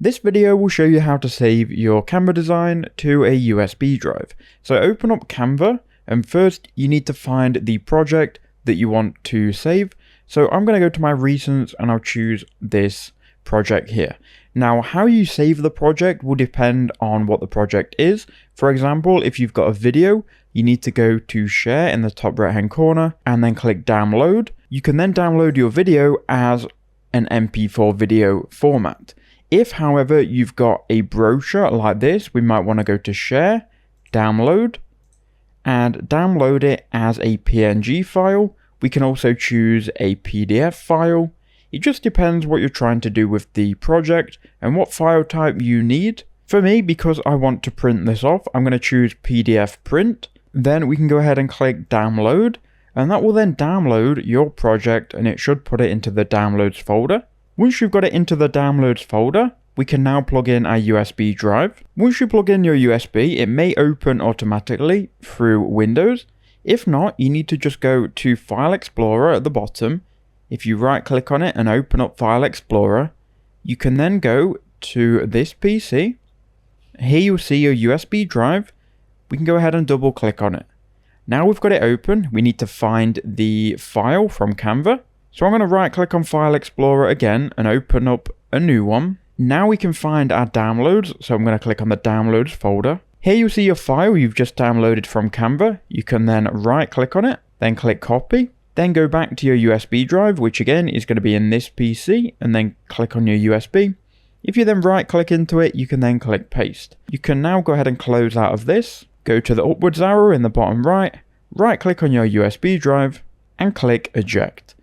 This video will show you how to save your Canva design to a USB drive. So open up Canva, and first you need to find the project that you want to save. So I'm going to go to my recents and I'll choose this project here. Now, how you save the project will depend on what the project is. For example, if you've got a video, you need to go to share in the top right hand corner and then click download. You can then download your video as an MP4 video format. If, however, you've got a brochure like this, we might want to go to share, download, and download it as a PNG file. We can also choose a PDF file. It just depends what you're trying to do with the project and what file type you need. For me, because I want to print this off, I'm going to choose PDF print. Then we can go ahead and click download, and that will then download your project and it should put it into the downloads folder. Once you've got it into the downloads folder, we can now plug in our USB drive. Once you plug in your USB, it may open automatically through Windows. If not, you need to just go to File Explorer at the bottom. If you right click on it and open up File Explorer, you can then go to this PC. Here you'll see your USB drive. We can go ahead and double click on it. Now we've got it open, we need to find the file from Canva. So I'm going to right click on File Explorer again and open up a new one. Now we can find our downloads, so I'm going to click on the downloads folder. Here you'll see your file you've just downloaded from Canva. You can then right click on it, then click copy, then go back to your USB drive, which again is going to be in this PC, and then click on your USB. If you then right click into it, you can then click paste. You can now go ahead and close out of this, go to the upwards arrow in the bottom right click on your USB drive and click eject.